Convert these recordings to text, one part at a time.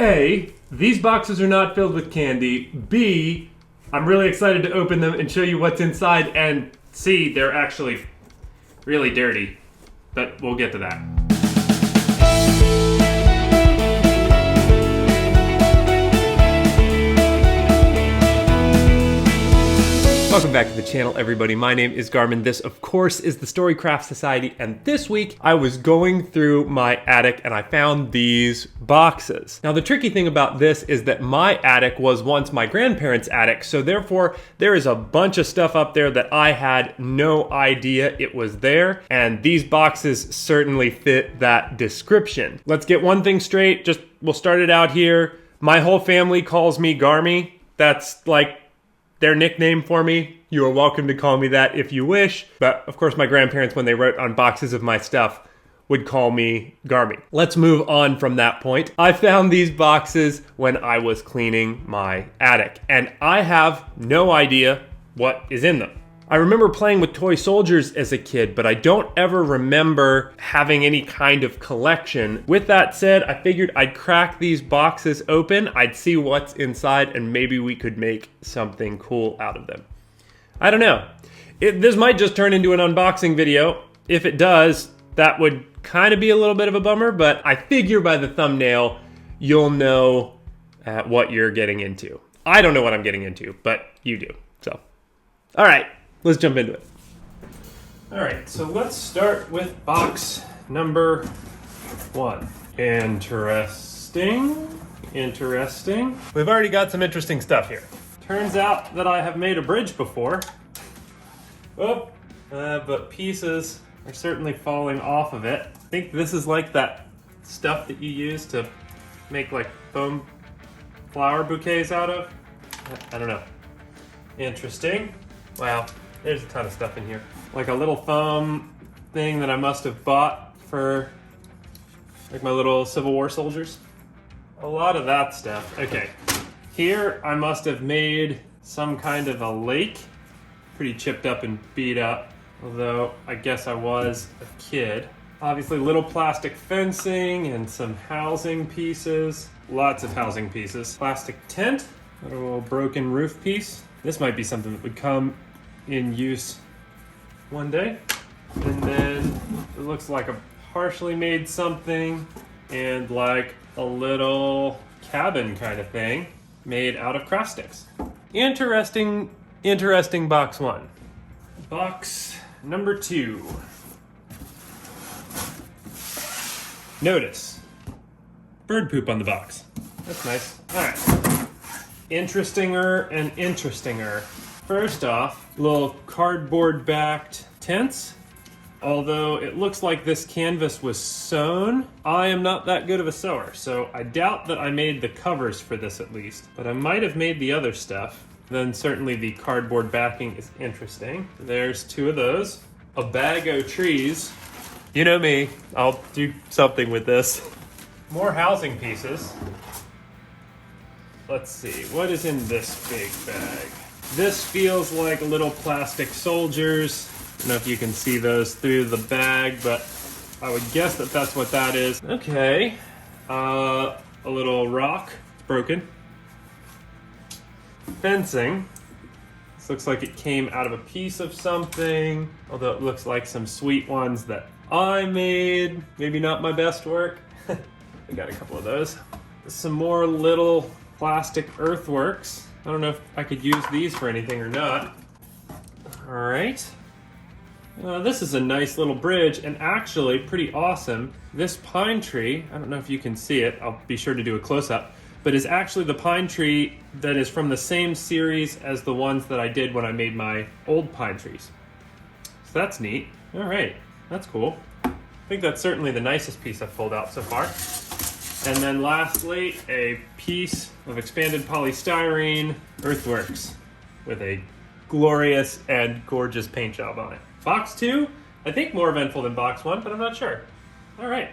A, these boxes are not filled with candy. B, I'm really excited to open them and show you what's inside. And C, they're actually really dirty. But we'll get to that. Welcome back to the channel, everybody. My name is Garmin. This, of course, is the Storycraft Society, and this week I was going through my attic and I found these boxes. Now, the tricky thing about this is that my attic was once my grandparents' attic, so therefore there is a bunch of stuff up there that I had no idea it was there, and these boxes certainly fit that description. Let's get one thing straight. We'll start it out here. My whole family calls me Garmy. That's like their nickname for me. You are welcome to call me that if you wish. But of course, my grandparents, when they wrote on boxes of my stuff, would call me Garmy. Let's move on from that point. I found these boxes when I was cleaning my attic, and I have no idea what is in them. I remember playing with toy soldiers as a kid, but I don't ever remember having any kind of collection. With that said, I figured I'd crack these boxes open, I'd see what's inside, and maybe we could make something cool out of them. I don't know. This might just turn into an unboxing video. If it does, that would kind of be a little bit of a bummer, but I figure by the thumbnail, you'll know what you're getting into. I don't know what I'm getting into, but you do. So, all right. Let's jump into it. All right, so let's start with box number 1. Interesting. We've already got some interesting stuff here. Turns out that I have made a bridge before. But pieces are certainly falling off of it. I think this is like that stuff that you use to make like foam flower bouquets out of. I don't know. Interesting. Wow. There's a ton of stuff in here. Like a little foam thing that I must have bought for like my little Civil War soldiers. A lot of that stuff. Okay, here I must have made some kind of a lake. Pretty chipped up and beat up, although I guess I was a kid. Obviously little plastic fencing and some housing pieces. Lots of housing pieces. Plastic tent, a little broken roof piece. This might be something that would come in use one day. And then it looks like a partially made something and like a little cabin kind of thing made out of craft sticks. Interesting box 1. Box number 2. Notice bird poop on the box. That's nice. All right. Interestinger and interestinger. First off, little cardboard backed tents. Although it looks like this canvas was sewn, I am not that good of a sewer, so I doubt that I made the covers for this at least, but I might have made the other stuff. Then certainly the cardboard backing is interesting. There's 2 of those. A bag o' trees. You know me, I'll do something with this. More housing pieces. Let's see, what is in this big bag? This feels like little plastic soldiers. I don't know if you can see those through the bag, but I would guess that that's what that is. Okay, a little rock, it's broken. Fencing. This looks like it came out of a piece of something, although it looks like some sweet ones that I made. Maybe not my best work. I got a couple of those. Some more little plastic earthworks. I don't know if I could use these for anything or not. All right. This is a nice little bridge and actually pretty awesome. This pine tree, I don't know if you can see it, I'll be sure to do a close-up, but is actually the pine tree that is from the same series as the ones that I did when I made my old pine trees. So that's neat. All right, that's cool. I think that's certainly the nicest piece I've pulled out so far. And then lastly, a piece of expanded polystyrene earthworks with a glorious and gorgeous paint job on it. Box 2, I think more eventful than box 1, but I'm not sure. All right.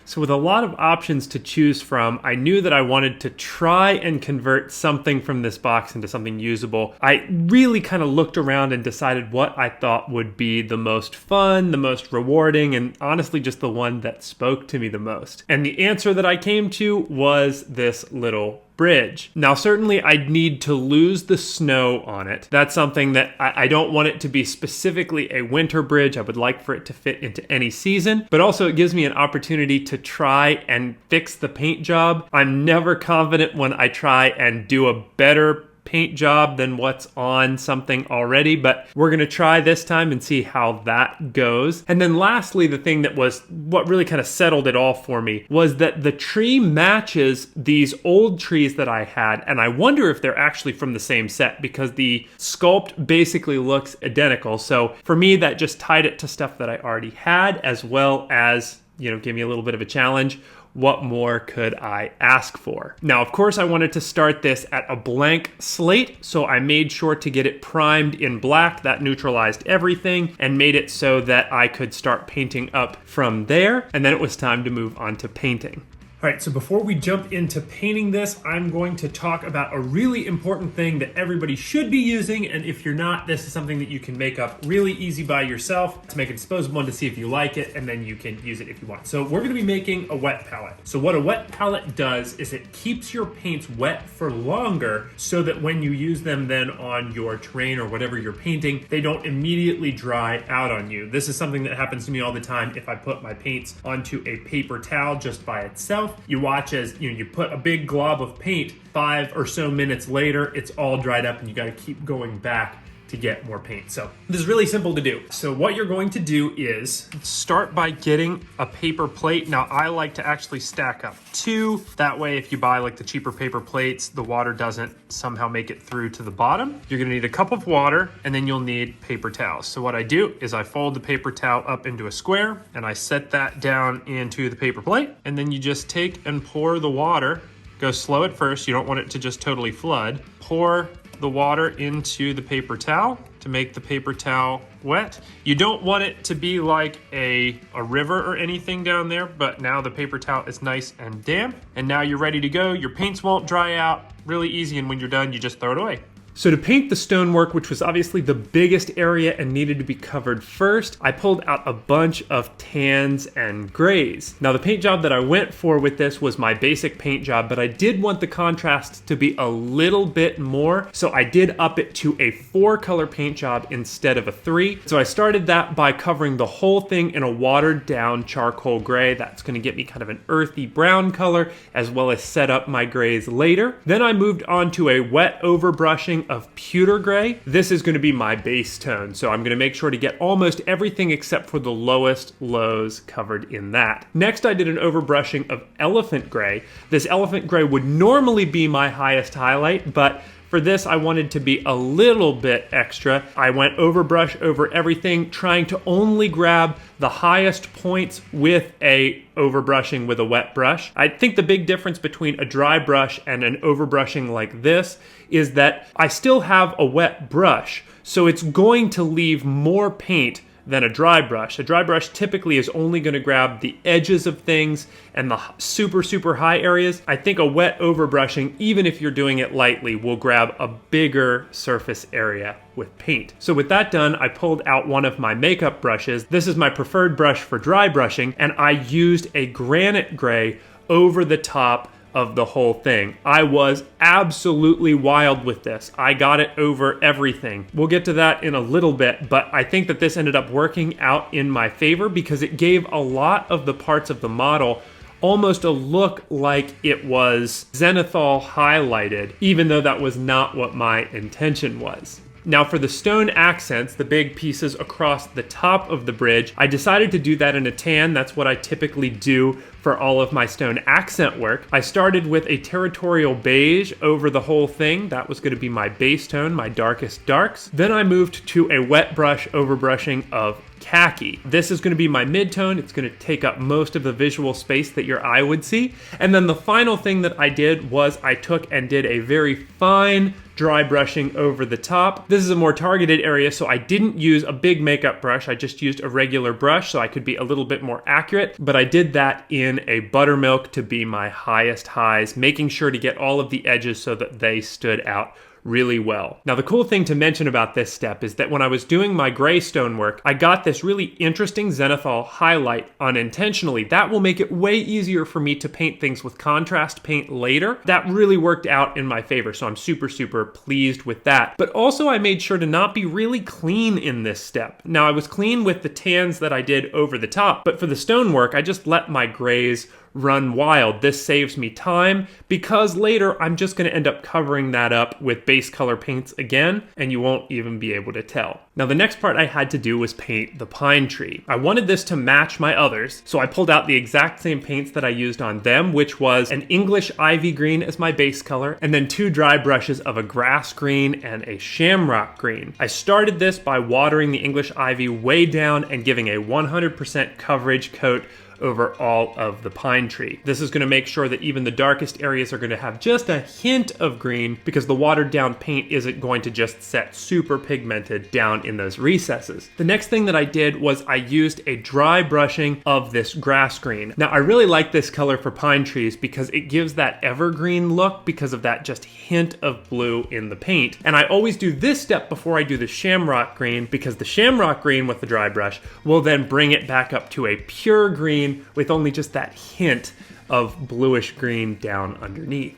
So with a lot of options to choose from, I knew that I wanted to try and convert something from this box into something usable. I really kind of looked around and decided what I thought would be the most fun, the most rewarding, and honestly just the one that spoke to me the most. And the answer that I came to was this little bridge. Now, certainly I'd need to lose the snow on it. That's something that I don't want it to be specifically a winter bridge. I would like for it to fit into any season, but also it gives me an opportunity to try and fix the paint job. I'm never confident when I try and do a better paint job than what's on something already, but we're gonna try this time and see how that goes. And then lastly, the thing that was what really kind of settled it all for me was that the tree matches these old trees that I had, and I wonder if they're actually from the same set because the sculpt basically looks identical. So for me, that just tied it to stuff that I already had, as well as, give me a little bit of a challenge. What more could I ask for? Now, of course, I wanted to start this at a blank slate, so I made sure to get it primed in black. That neutralized everything and made it so that I could start painting up from there. And then it was time to move on to painting. All right, so before we jump into painting this, I'm going to talk about a really important thing that everybody should be using, and if you're not, this is something that you can make up really easy by yourself to make a disposable one to see if you like it, and then you can use it if you want. So we're gonna be making a wet palette. So what a wet palette does is it keeps your paints wet for longer so that when you use them then on your terrain or whatever you're painting, they don't immediately dry out on you. This is something that happens to me all the time if I put my paints onto a paper towel just by itself. You watch as you put a big glob of paint, 5 or so minutes later, it's all dried up and you got to keep going back to get more paint. So this is really simple to do. So what you're going to do is start by getting a paper plate. Now I like to actually stack up 2. That way if you buy like the cheaper paper plates, the water doesn't somehow make it through to the bottom. You're gonna need a cup of water and then you'll need paper towels. So what I do is I fold the paper towel up into a square and I set that down into the paper plate. And then you just take and pour the water. Go slow at first. You don't want it to just totally flood. Pour the water into the paper towel to make the paper towel wet. You don't want it to be like a river or anything down there, but now the paper towel is nice and damp, and now you're ready to go. Your paints won't dry out. Really easy, and when you're done, you just throw it away. So to paint the stonework, which was obviously the biggest area and needed to be covered first, I pulled out a bunch of tans and grays. Now the paint job that I went for with this was my basic paint job, but I did want the contrast to be a little bit more, so I did up it to a 4-color paint job instead of a 3. So I started that by covering the whole thing in a watered down charcoal gray. That's gonna get me kind of an earthy brown color, as well as set up my grays later. Then I moved on to a wet overbrushing of pewter gray. This is going to be my base tone, so I'm going to make sure to get almost everything except for the lowest lows covered in that. Next, I did an overbrushing of elephant gray. This elephant gray would normally be my highest highlight, but for this, I wanted to be a little bit extra. I went overbrush over everything, trying to only grab the highest points with a overbrushing with a wet brush. I think the big difference between a dry brush and an overbrushing like this is that I still have a wet brush, so it's going to leave more paint than a dry brush. A dry brush typically is only going to grab the edges of things and the super high areas. I think a wet overbrushing, even if you're doing it lightly, will grab a bigger surface area with paint. So with that done, I pulled out one of my makeup brushes. This is my preferred brush for dry brushing, and I used a granite gray over the top of the whole thing. I was absolutely wild with this. I got it over everything. We'll get to that in a little bit, but I think that this ended up working out in my favor because it gave a lot of the parts of the model almost a look like it was zenithal highlighted, even though that was not what my intention was. Now for the stone accents, the big pieces across the top of the bridge, I decided to do that in a tan. That's what I typically do for all of my stone accent work. I started with a territorial beige over the whole thing. That was going to be my base tone, my darkest darks. Then I moved to a wet brush overbrushing of khaki. This is going to be my mid-tone. It's going to take up most of the visual space that your eye would see. And then the final thing that I did was I took and did a very fine dry brushing over the top. This is a more targeted area, so I didn't use a big makeup brush. I just used a regular brush so I could be a little bit more accurate, but I did that in a buttermilk to be my highest highs, making sure to get all of the edges so that they stood out really well. Now, the cool thing to mention about this step is that when I was doing my gray stonework, I got this really interesting zenithal highlight unintentionally. That will make it way easier for me to paint things with contrast paint later. That really worked out in my favor, so I'm super, super pleased with that. But also I made sure to not be really clean in this step. Now, I was clean with the tans that I did over the top, but for the stonework, I just let my grays run wild. This saves me time because later I'm just going to end up covering that up with base color paints again, and you won't even be able to tell. Now, the next part I had to do was paint the pine tree. I wanted this to match my others, so I pulled out the exact same paints that I used on them, which was an English ivy green as my base color, and then 2 dry brushes of a grass green and a shamrock green. I started this by watering the English ivy way down and giving a 100% coverage coat over all of the pine tree. This is going to make sure that even the darkest areas are going to have just a hint of green because the watered down paint isn't going to just set super pigmented down in those recesses. The next thing that I did was I used a dry brushing of this grass green. Now, I really like this color for pine trees because it gives that evergreen look because of that just hint of blue in the paint. And I always do this step before I do the shamrock green because the shamrock green with the dry brush will then bring it back up to a pure green with only just that hint of bluish green down underneath.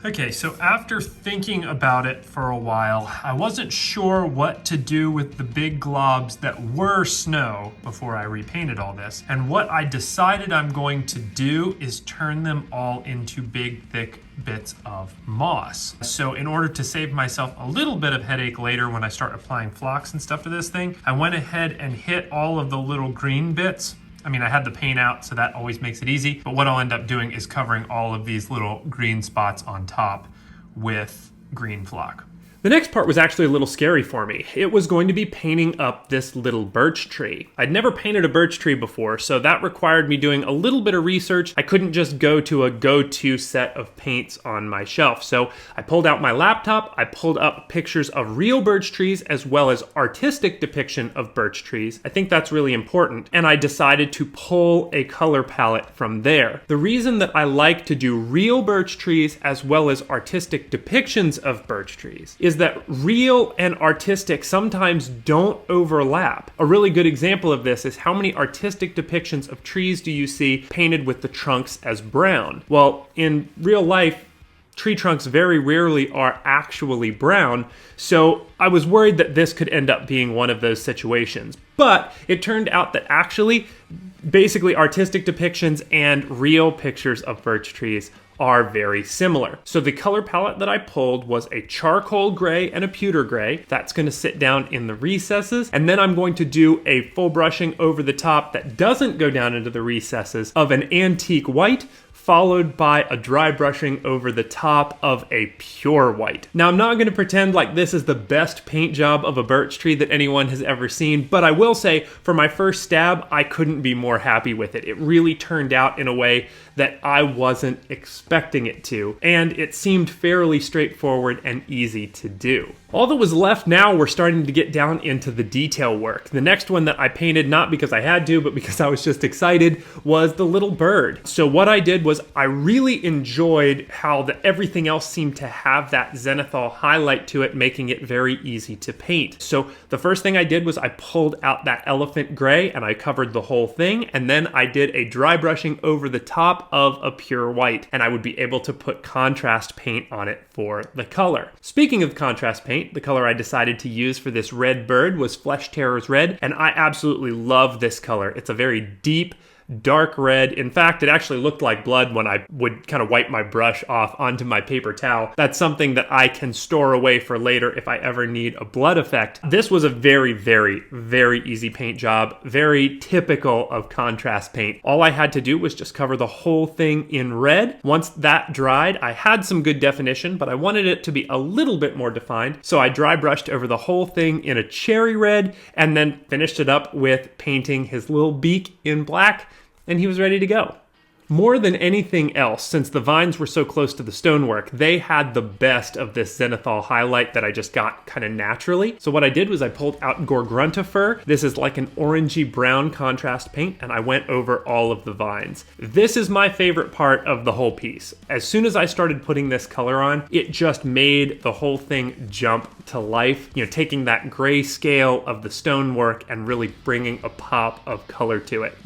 Okay, so after thinking about it for a while, I wasn't sure what to do with the big globs that were snow before I repainted all this. And what I decided I'm going to do is turn them all into big, thick bits of moss. So in order to save myself a little bit of headache later when I start applying flocks and stuff to this thing, I went ahead and hit all of the little green bits. I mean, I had the paint out, so that always makes it easy. But what I'll end up doing is covering all of these little green spots on top with green flock. The next part was actually a little scary for me. It was going to be painting up this little birch tree. I'd never painted a birch tree before, so that required me doing a little bit of research. I couldn't just go to a go-to set of paints on my shelf. So I pulled out my laptop, I pulled up pictures of real birch trees as well as artistic depiction of birch trees. I think that's really important. And I decided to pull a color palette from there. The reason that I like to do real birch trees as well as artistic depictions of birch trees is that real and artistic sometimes don't overlap. A really good example of this is how many artistic depictions of trees do you see painted with the trunks as brown? Well, in real life, tree trunks very rarely are actually brown, so I was worried that this could end up being one of those situations. But it turned out that actually, basically artistic depictions and real pictures of birch trees are very similar. So the color palette that I pulled was a charcoal gray and a pewter gray. That's going to sit down in the recesses. And then I'm going to do a full brushing over the top that doesn't go down into the recesses of an antique white, followed by a dry brushing over the top of a pure white. Now, I'm not going to pretend like this is the best paint job of a birch tree that anyone has ever seen, but I will say for my first stab, I couldn't be more happy with it. It really turned out in a way that I wasn't expecting it to, and it seemed fairly straightforward and easy to do. All that was left now, we're starting to get down into the detail work. The next one that I painted, not because I had to, but because I was just excited, was the little bird. So what I did was I really enjoyed how everything else seemed to have that zenithal highlight to it, making it very easy to paint. So the first thing I did was I pulled out that elephant gray and I covered the whole thing, and then I did a dry brushing over the top of a pure white, and I would be able to put contrast paint on it for the color. Speaking of contrast paint, the color I decided to use for this red bird was Flesh Terror's Red, and I absolutely love this color. It's a very deep, dark red. In fact, it actually looked like blood when I would kind of wipe my brush off onto my paper towel. That's something that I can store away for later if I ever need a blood effect. This was a very, very, very easy paint job, very typical of contrast paint. All I had to do was just cover the whole thing in red. Once that dried, I had some good definition, but I wanted it to be a little bit more defined, so I dry brushed over the whole thing in a cherry red and then finished it up with painting his little beak in black, and he was ready to go. More than anything else, since the vines were so close to the stonework, they had the best of this zenithal highlight that I just got kind of naturally. So what I did was I pulled out Gorgruntifer. This is like an orangey brown contrast paint, and I went over all of the vines. This is my favorite part of the whole piece. As soon as I started putting this color on, it just made the whole thing jump to life. You know, taking that gray scale of the stonework and really bringing a pop of color to it.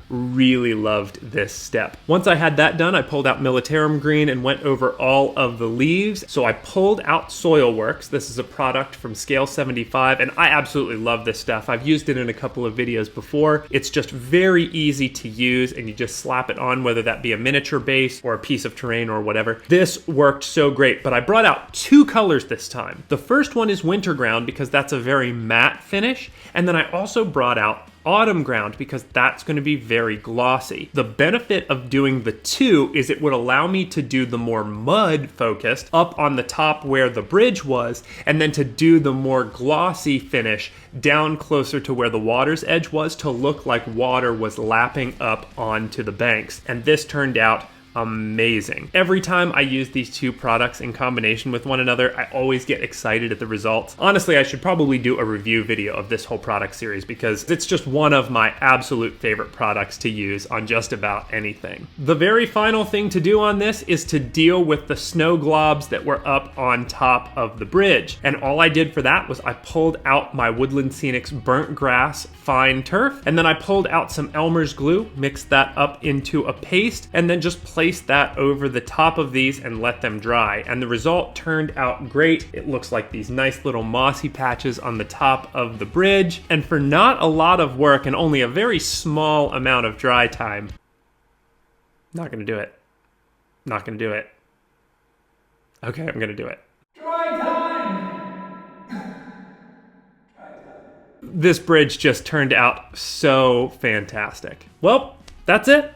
Really loved this step. Once I had that done, I pulled out Militarum Green and went over all of the leaves. So I pulled out Soilworks. This is a product from Scale 75, and I absolutely love this stuff. I've used it in a couple of videos before. It's just very easy to use, and you just slap it on, whether that be a miniature base or a piece of terrain or whatever. This worked so great, but I brought out 2 colors this time. The first one is Winterground because that's a very matte finish, and then I also brought out Autumn Ground because that's going to be very glossy. The benefit of doing the 2 is it would allow me to do the more mud focused up on the top where the bridge was, and then to do the more glossy finish down closer to where the water's edge was to look like water was lapping up onto the banks. And this turned out amazing. Every time I use these 2 products in combination with one another, I always get excited at the results. Honestly, I should probably do a review video of this whole product series because it's just one of my absolute favorite products to use on just about anything. The very final thing to do on this is to deal with the snow globs that were up on top of the bridge. And all I did for that was I pulled out my Woodland Scenics Burnt Grass Fine Turf, and then I pulled out some Elmer's glue, mixed that up into a paste, and then just placed that over the top of these and let them dry. And the result turned out great. It looks like these nice little mossy patches on the top of the bridge. And for not a lot of work and only a very small amount of dry time, not gonna do it. Not gonna do it. Okay, I'm gonna do it. Dry time! This bridge just turned out so fantastic. Well, that's it.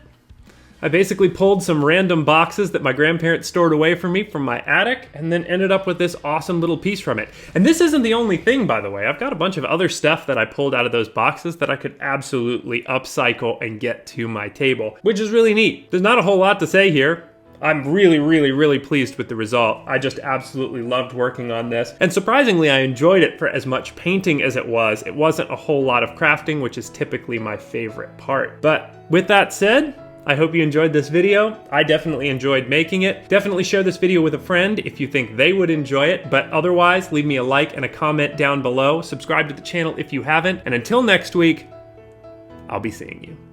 I basically pulled some random boxes that my grandparents stored away from me from my attic and then ended up with this awesome little piece from it. And this isn't the only thing, by the way. I've got a bunch of other stuff that I pulled out of those boxes that I could absolutely upcycle and get to my table, which is really neat. There's not a whole lot to say here. I'm really pleased with the result. I just absolutely loved working on this. And surprisingly, I enjoyed it for as much painting as it was. It wasn't a whole lot of crafting, which is typically my favorite part. But with that said, I hope you enjoyed this video. I definitely enjoyed making it. Definitely share this video with a friend if you think they would enjoy it, but otherwise, leave me a like and a comment down below. Subscribe to the channel if you haven't, and until next week, I'll be seeing you.